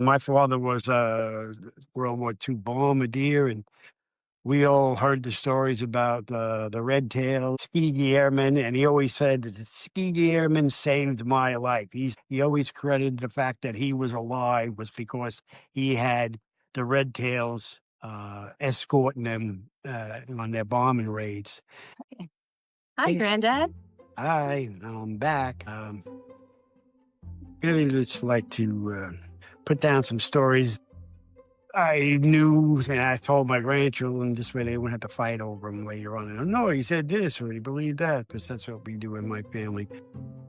My father was a World War II bombardier, and we all heard the stories about the Red Tail Tuskegee Airmen, and he always said that the Tuskegee Airmen saved my life. He always credited the fact that he was alive was because he had the Red Tails escorting them on their bombing raids. Hi, Hey, Granddad. hi, I'm back. Really just like to put down some stories I knew, and I told my grandchildren this way they wouldn't have to fight over them later on. And, no, he said this or he believed that, because that's what we do in my family.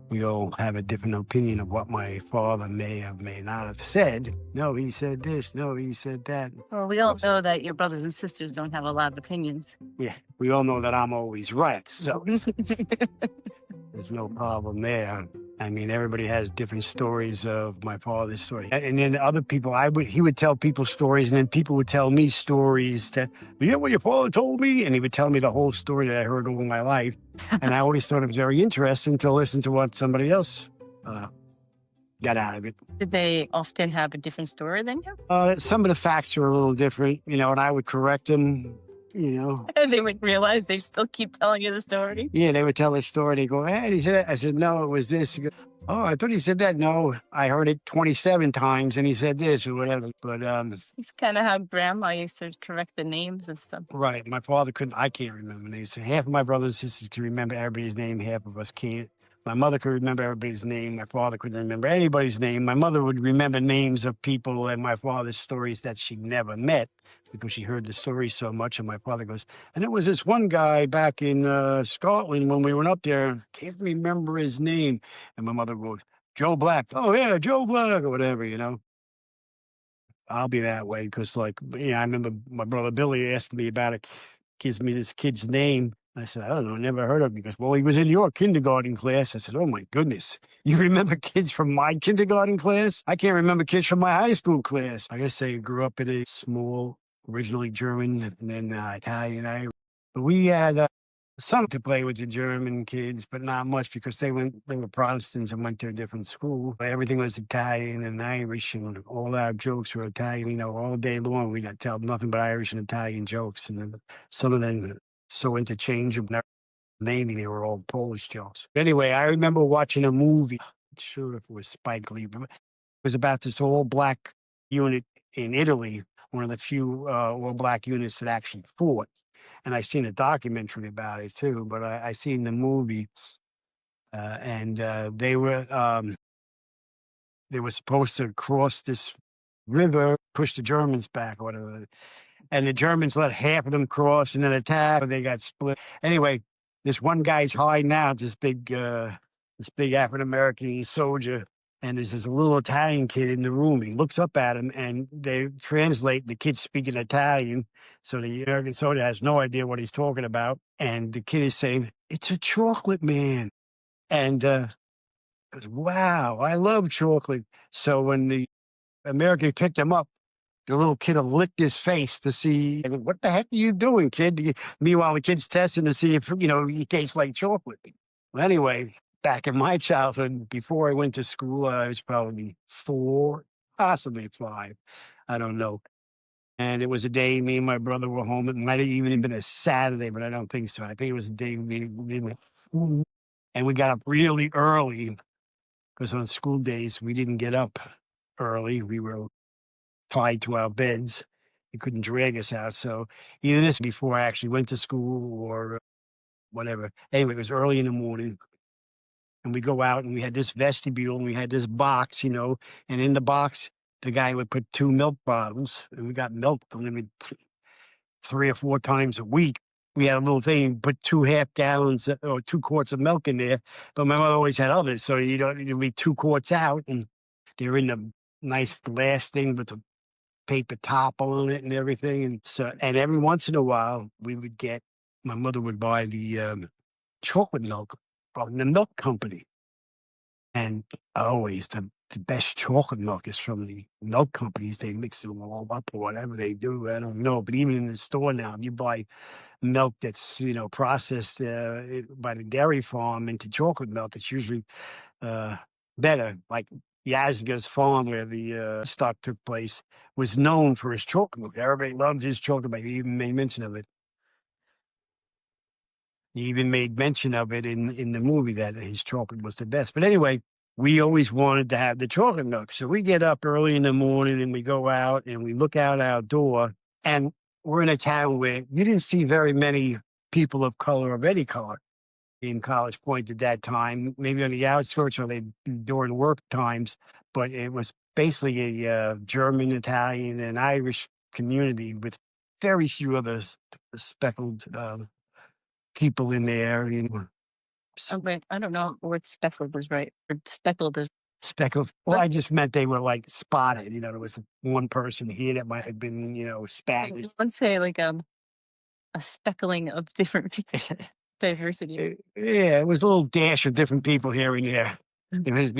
We all have a different opinion of what my father may or may not have said. No, he said this. No, he said that. Well, we all know that your brothers and sisters don't have a lot of opinions. Yeah, we all know that I'm always right. So there's no problem there. I mean, everybody has different stories of my father's story. And then other people, he would tell people stories, and then people would tell me stories that, you know what your father told me? And he would tell me the whole story that I heard all my life. And I always thought it was very interesting to listen to what somebody else got out of it. Did they often have a different story than you? Some of the facts are a little different, and I would correct them. And they would realize they still keep telling you the story. Yeah, they would tell a story. They go, hey, he said that. I said, no, it was this. He goes, oh, I thought he said that. No, I heard it 27 times and he said this or whatever. But It's kind of how Grandma used to correct the names and stuff. right, my father couldn't. I can't remember names. Half of my brothers and sisters can remember everybody's name. Half of us can't. My mother could remember everybody's name. My father couldn't remember anybody's name. My mother would remember names of people and my father's stories that she never met because she heard the story so much. And my father goes, and it was this one guy back in Scotland when we went up there. Can't remember his name. And my mother goes, Joe Black. Oh, yeah, Joe Black or whatever. I'll be that way because, I remember my brother Billy asked me about it, gives me this kid's name. I said, I don't know, never heard of him. He goes, well, he was in your kindergarten class. I said, oh, my goodness. You remember kids from my kindergarten class? I can't remember kids from my high school class. I guess I grew up in a small, originally German and then Italian. But we had some to play with the German kids, but not much because they were Protestants and went to a different school. Everything was Italian and Irish, and all our jokes were Italian. All day long, we got tell nothing but Irish and Italian jokes, and then some of them so interchangeable. Maybe they were all Polish jokes. But anyway, I remember watching a movie. Not sure if it was Spike Lee, but it was about this all black unit in Italy, one of the few all black units that actually fought. And I seen a documentary about it too, but I seen the movie, and they were supposed to cross this river, push the Germans back or whatever, and the Germans let half of them cross and then attack, and they got split. Anyway, this one guy's hiding out, this big African American soldier, and there's this little Italian kid in the room. He looks up at him, and they translate. The kid's speaking Italian, so the American soldier has no idea what he's talking about. And the kid is saying, "It's a chocolate man," and goes, "Wow, I love chocolate." So when the American picked him up, the little kid licked his face to see, what the heck are you doing, kid? Meanwhile, the kid's testing to see if, he tastes like chocolate. Well, anyway, back in my childhood, before I went to school, I was probably 4, possibly 5. I don't know. And it was a day me and my brother were home. It might have even been a Saturday, but I don't think so. I think it was a day we went, and we got up really early because on school days, we didn't get up early. We were tied to our beds. You couldn't drag us out. So either this before I actually went to school or whatever. Anyway, it was early in the morning. And we go out and we had this vestibule and we had this box, and in the box, the guy would put 2 milk bottles, and we got milk delivered 3 or 4 times a week. We had a little thing, put 2 half gallons or 2 quarts of milk in there, but my mother always had others. So, there'd be 2 quarts out, and they're in the nice glass thing with the paper top on it and everything. And every once in a while, my mother would buy the chocolate milk from the milk company. And always the best chocolate milk is from the milk companies. They mix them all up or whatever they do. I don't know. But even in the store now, if you buy milk that's, processed by the dairy farm into chocolate milk, it's usually better. Like Yazga's farm where the stock took place was known for his chocolate. Everybody loved his chocolate. He even made mention of it. He even made mention of it in the movie that his chocolate was the best. But anyway, we always wanted to have the chocolate milk. So we get up early in the morning and we go out and we look out our door, and we're in a town where you didn't see very many people of color of any color in College Point at that time, maybe on the outskirts or they during work times, but it was basically a German, Italian, and Irish community with very few other speckled people in there. Oh, wait, I don't know. Word speckled was right. Or speckled is. Speckled. Well, I just meant they were like spotted. There was one person here that might have been, Spanish. Let's say like a speckling of different diversity. Yeah, it was a little dash of different people here and there. It was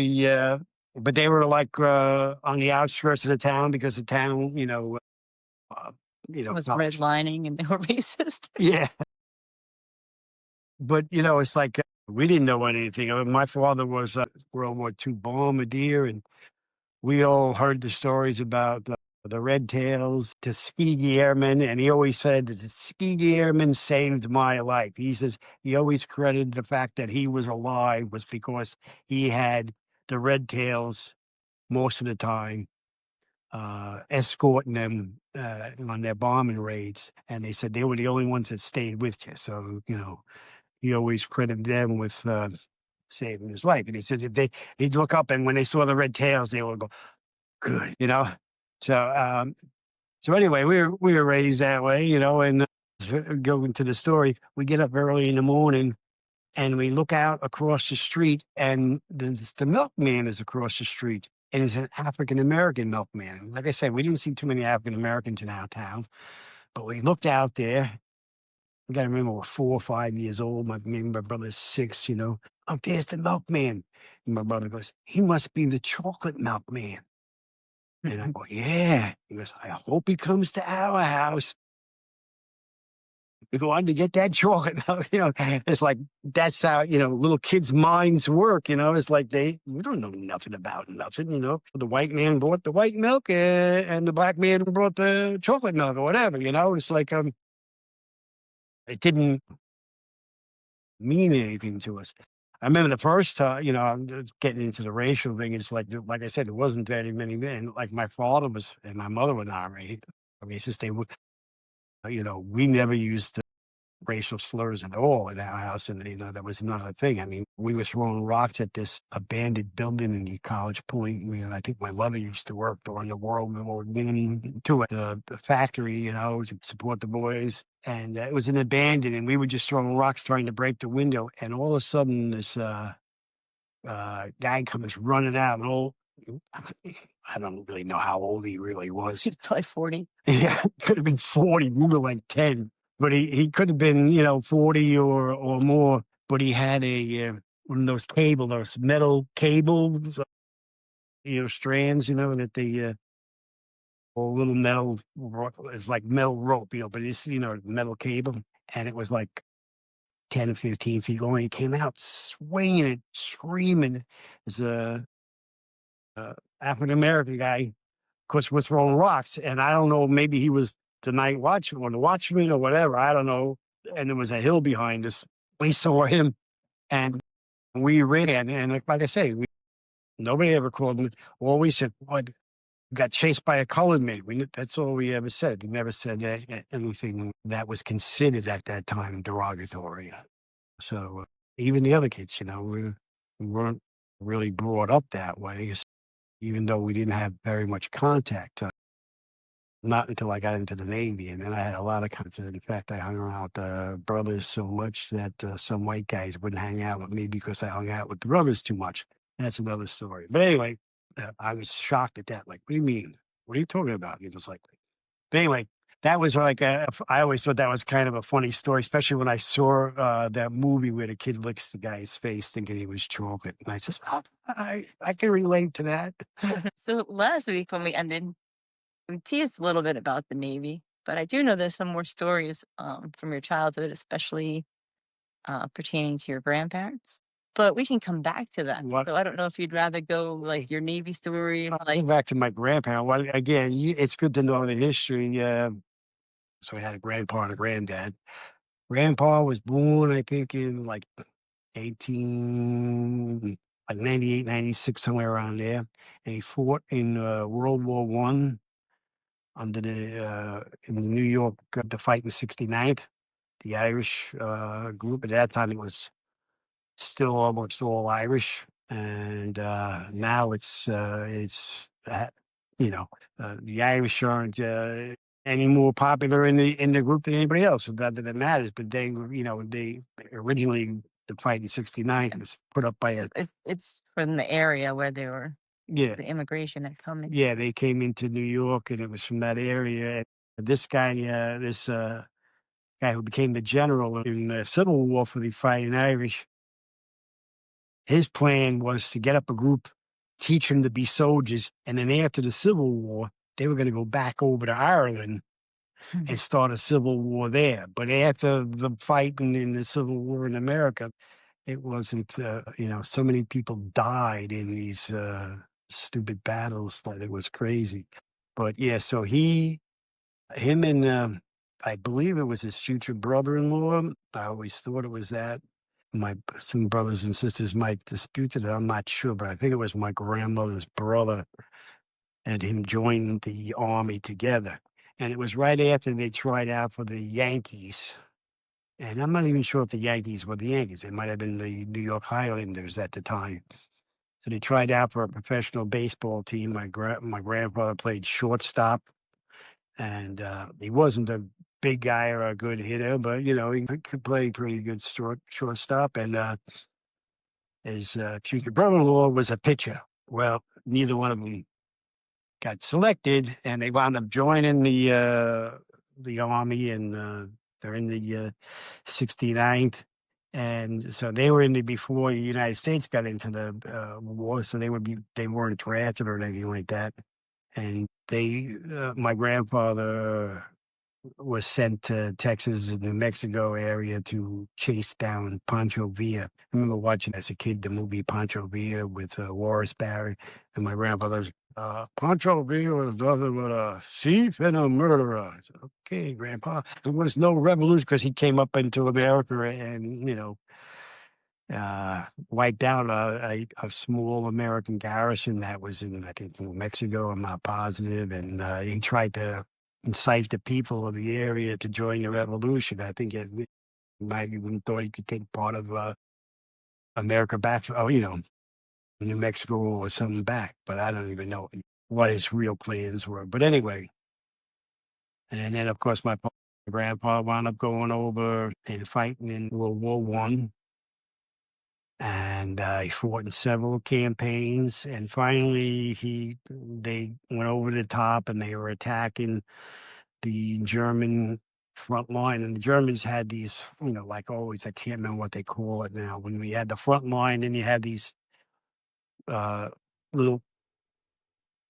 but they were like on the outskirts of the town because the town, Was redlining and they were racist. yeah. But it's like we didn't know anything. My father was a World War II bombardier, and we all heard the stories about the Red Tails, Tuskegee Airmen, and he always said that the Tuskegee Airmen saved my life. He says he always credited the fact that he was alive was because he had the Red Tails most of the time escorting them on their bombing raids, and they said they were the only ones that stayed with you. So he always credited them with saving his life. And he said he'd look up and when they saw the red tails, they would go, good, So anyway, we were raised that way, and go into the story. We get up early in the morning and we look out across the street, and the milkman is across the street, and it's an African American milkman. Like I said, we didn't see too many African Americans in our town, but we looked out there. I got to remember, we're 4 or 5 years old. Maybe my brother's 6. Oh, there's the milkman. And my brother goes, he must be the chocolate milkman. And I go, yeah. He goes, I hope he comes to our house. We wanted to get that chocolate milk. It's like, that's how, little kids' minds work. It's like we don't know nothing about nothing. The white man brought the white milk and the black man brought the chocolate milk or whatever. It's like, it didn't mean anything to us. I remember the first time, I'm just getting into the racial thing. It's like I said, it wasn't very many men. Like my father was and my mother were not racist. They would, we never used racial slurs at all in our house, and that was not a thing. I mean, we were throwing rocks at this abandoned building in College Point. I think my mother used to work during the World War II at the factory, to support the boys. And it was an abandoned, and we were just throwing rocks trying to break the window. And all of a sudden, this guy comes running out, I don't really know how old he really was. He's probably 40. Yeah, could have been 40. We were like 10. But he could have been, 40 or more. But he had one of those metal cables, strands, that they or little metal, it's like metal rope, but it's metal cable, and it was like 10 or 15 feet long. He came out swinging it, screaming. As a African American guy, of course, we're throwing rocks, and I don't know, maybe he was the night watchman or the watchman or whatever. I don't know. And there was a hill behind us. We saw him, and we ran. And like I say, nobody ever called him. All we said, "Boy, got chased by a colored man." That's all we ever said. We never said anything that was considered at that time derogatory. So even the other kids, we weren't really brought up that way, even though we didn't have very much contact. Not until I got into the Navy, and then I had a lot of confidence. In fact, I hung around with the brothers so much that some white guys wouldn't hang out with me because I hung out with the brothers too much. That's another story. But anyway, I was shocked at that. Like, what do you mean? What are you talking about? He was like, but anyway, that was like, I always thought that was kind of a funny story, especially when I saw that movie where the kid licks the guy's face thinking he was chocolate. And I said, I can relate to that. So last week when we ended, we teased a little bit about the Navy, but I do know there's some more stories from your childhood, especially pertaining to your grandparents. but we can come back to that. What So I don't know if you'd rather go like your Navy story, I'll go like back to my grandparent. Well, again, it's good to know the history. So I had a grandpa and a granddad. Grandpa was born, I think, in like 18, like 98, 96, somewhere around there. And he fought in World War One under in New York, the fight in 69th, the Irish group. At that time, it was still almost all Irish. And now the Irish aren't any more popular in the group than anybody else. So that matters. But they originally the fight in '69 was put up by a it's from the area where they were yeah the immigration had come in. yeah they came into New York and it was from that area. And this guy who became the general in the Civil War for the fighting Irish. His plan was to get up a group, teach them to be soldiers, and then after the Civil War, they were going to go back over to Ireland and start a civil war there. But after the fighting in the Civil War in America, it wasn't, so many people died in these stupid battles that it was crazy. But yeah, so him and I believe it was his future brother-in-law. I always thought it was that. Some brothers and sisters might dispute it. I'm not sure, but I think it was my grandmother's brother and him joined the army together. And it was right after they tried out for the Yankees. And I'm not even sure if the Yankees were the Yankees. It might have been the New York Highlanders at the time. So they tried out for a professional baseball team. My grandfather played shortstop, and he wasn't a big guy or a good hitter, but he could play pretty good shortstop. And his future brother-in-law was a pitcher. Well, neither one of them got selected, and they wound up joining the army, and they're in the 69th. And so they were in the before the United States got into the war, so they weren't drafted or anything like that. And my grandfather was sent to Texas and New Mexico area to chase down Pancho Villa. I remember watching as a kid the movie Pancho Villa with Morris Barry, and my grandfather's Pancho Villa was nothing but a thief and a murderer. I said, okay, Grandpa. There was no revolution because he came up into America and wiped out a small American garrison that was in, I think, New Mexico. I'm not positive. And he tried to incite the people of the area to join the revolution. I think he might even thought he could take part of America back, New Mexico or something back. But I don't even know what his real plans were. But anyway, and then, of course, my grandpa wound up going over and fighting in World War One. And he fought in several campaigns, and finally they went over the top, and they were attacking the German front line. And the Germans had these, like always, I can't remember what they call it now. When we had the front line, then you had these uh, little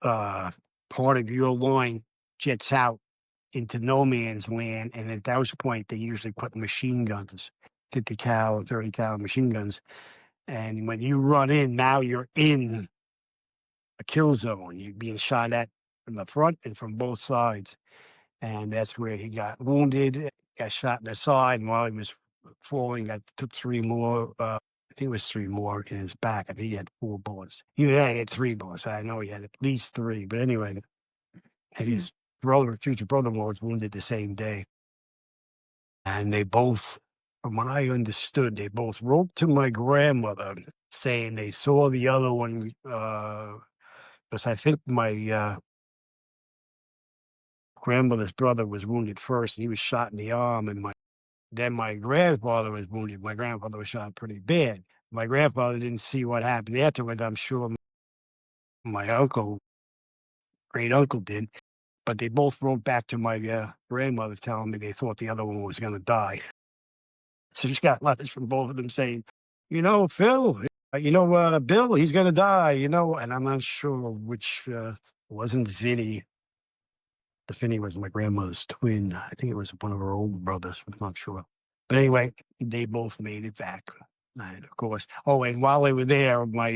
uh, part of your line jets out into no man's land, and at those point they usually put machine guns, 50 cal, 30 cal machine guns. And when you run in, now you're in a kill zone. You're being shot at from the front and from both sides. And that's where he got wounded, got shot in the side. And while he was falling, I took three more. I think it was three more in his back. I think he had 4 bullets. He had 3 bullets. I know he had at least three. But anyway, and his future brother-in-law, was wounded the same day. And they both, from what I understood, they both wrote to my grandmother saying they saw the other one, because I think my grandmother's brother was wounded first, and he was shot in the arm, and then my grandfather was wounded. My grandfather was shot pretty bad. My grandfather didn't see what happened afterwards. I'm sure my great uncle did, but they both wrote back to my grandmother telling me they thought the other one was going to die. So just got letters from both of them saying, Phil, Bill, he's going to die, and I'm not sure which wasn't Vinny. The Vinny was my grandmother's twin. I think it was one of her older brothers, but I'm not sure. But anyway, they both made it back. And of course. Oh, and while they were there, my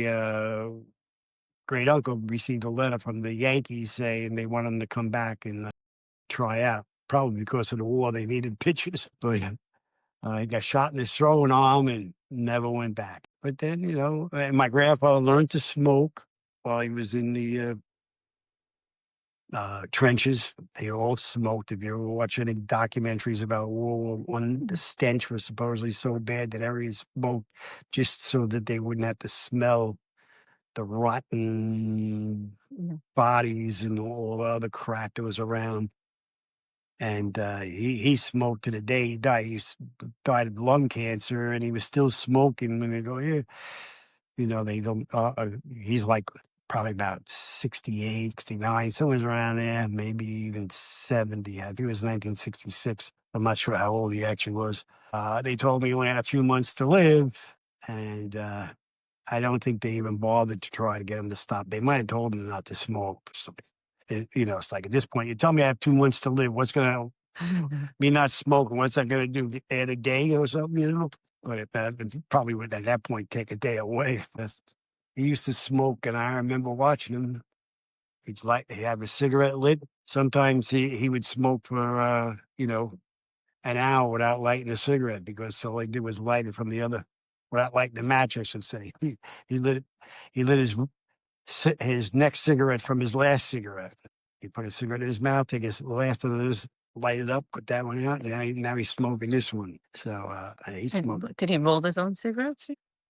great uncle received a letter from the Yankees saying they want him to come back and try out. Probably because of the war, they needed pitchers. But he got shot in his throwing arm and never went back. But then, and my grandfather learned to smoke while he was in the trenches. They all smoked. If you ever watch any documentaries about World War I, the stench was supposedly so bad that everybody smoked just so that they wouldn't have to smell the rotten bodies and all the other crap that was around. And he smoked to the day he died. Died of lung cancer, and he was still smoking. When they go, yeah, they don't. He's like probably about 68, 69, somewhere around there, maybe even 70. I think it was 1966. I'm not sure how old he actually was. They told me he only had a few months to live, and I don't think they even bothered to try to get him to stop. They might have told him not to smoke. So, it's like at this point, you tell me I have 2 months to live. What's going to be not smoking? What's that going to do? Add a day or something, But it probably would at that point take a day away. He used to smoke, and I remember watching him. He'd have a cigarette lit. Sometimes he would smoke for, an hour without lighting a cigarette because all he did was light it from the other, without lighting the match, I should say. He lit his next cigarette from his last cigarette. He put a cigarette in his mouth, take his last of those, light it up, put that one out, and now he's smoking this one. So he smoked. Did he roll his own cigarettes?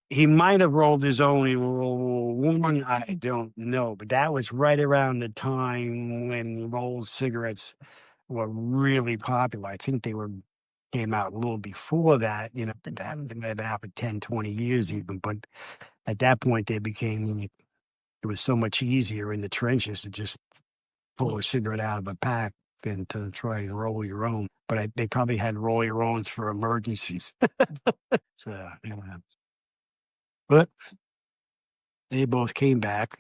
He might have rolled his own in World War I. I don't know, but that was right around the time when rolled cigarettes were really popular. I think came out a little before that, but they might have been out for 10, 20 years even. But at that point, it was so much easier in the trenches to just pull a cigarette out of a pack than to try and roll your own. But they probably had roll your owns for emergencies. So, but they both came back.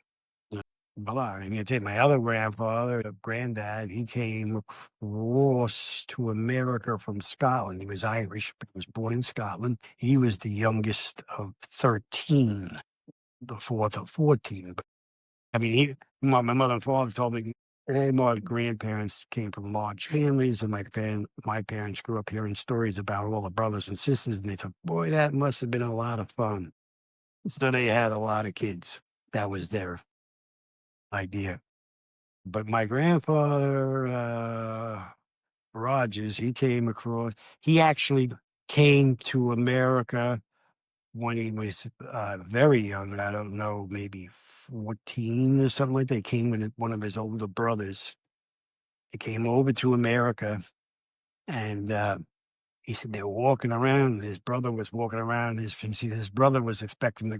Valor. I'm going to tell you, my other grandfather, Granddad, he came across to America from Scotland. He was Irish, but he was born in Scotland. He was the youngest of 13, the fourth of 14. But I mean, my mother and father told me all my grandparents came from large families, and my parents grew up hearing stories about all the brothers and sisters, and they thought, boy, that must have been a lot of fun. So they had a lot of kids. That was their idea. But my grandfather, Rogers, he actually came to America when he was very young. I don't know, maybe 14 or something like that. He came with one of his older brothers. He came over to America, and he said they were walking around. His brother was walking around. His brother was expecting to,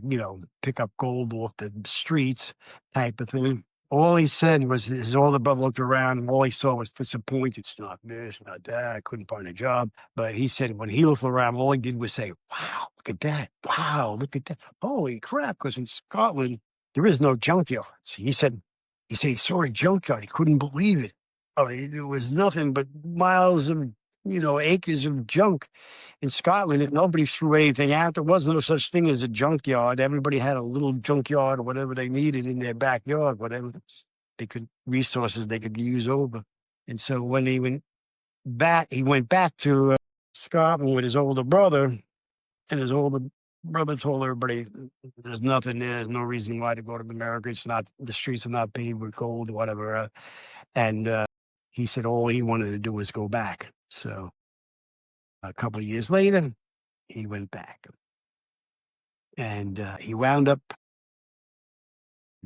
pick up gold off the streets type of thing. All he said was his older brother looked around and all he saw was disappointed. It's not this, not that. I couldn't find a job. But he said when he looked around, all he did was say, wow, look at that. Wow, look at that. Holy crap. Because in Scotland, there is no junkyards. He saw a junkyard. He couldn't believe it. Oh, it was nothing but miles of, acres of junk in Scotland. And nobody threw anything out. There was no such thing as a junkyard. Everybody had a little junkyard or whatever they needed in their backyard, whatever resources they could use over. And so when he went back to Scotland with his older brother, and his older brother told everybody, "There's nothing there. There's no reason why to go to America. The streets are not paved with gold, whatever." And he said all he wanted to do was go back. So a couple of years later, he went back, and he wound up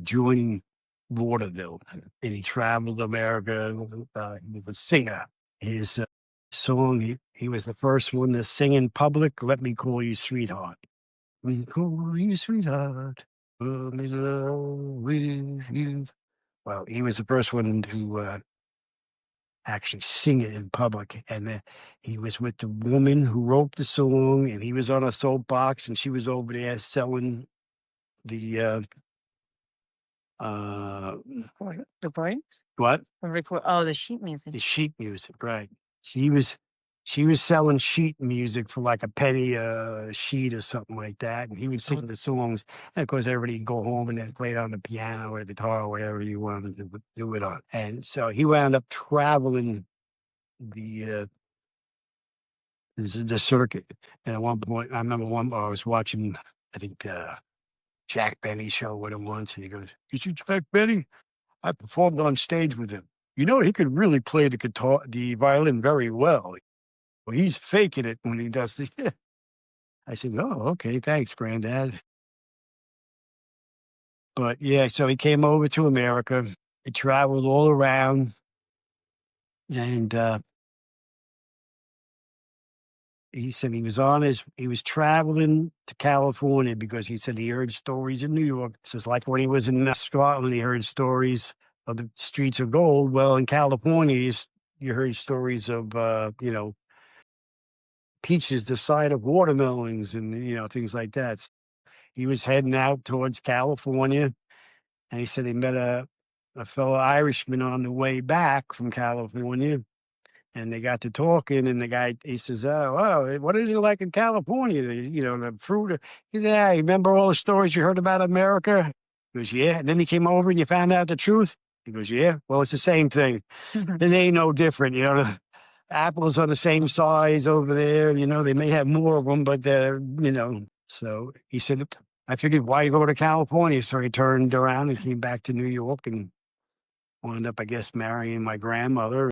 joining vaudeville, and he traveled America. He was a singer. His song, he was the first one to sing in public, "Let Me Call You Sweetheart." Let me call you sweetheart. I'm in love with you. Well, he was the first one to actually sing it in public. And he was with the woman who wrote the song, and he was on a soapbox, and she was over there selling the Recordings? what? The sheet music. The sheet music, right? She was She was selling sheet music for like a penny a sheet or something like that. And he would sing the songs. And of course, everybody would go home and then play it on the piano or guitar or whatever you wanted to do it on. And so he wound up traveling the the circuit. And at one point, I remember I was watching, I think, Jack Benny show with him once. And he goes, "You see Jack Benny? I performed on stage with him. You know, he could really play the violin very well. Well, he's faking it when he does this." I said, "Oh, okay, thanks, Granddad." But yeah, so he came over to America. He traveled all around, and he said he was traveling to California because he said he heard stories in New York. So it's like when he was in Scotland, he heard stories of the streets of gold. Well, in California, you heard stories of, peaches the size of watermelons and, things like that. He was heading out towards California, and he said he met a fellow Irishman on the way back from California, and they got to talking. And the guy, he says, "Oh, wow, what is it like in California? The fruit." He said, "Yeah, you remember all the stories you heard about America?" He goes, "Yeah." And then he came over and you found out the truth. He goes, "Yeah, well, it's the same thing. It ain't no different. The apples are the same size over there. They may have more of them, but they're. So he said, I figured, why go to California? So he turned around and came back to New York and wound up, I guess, marrying my grandmother.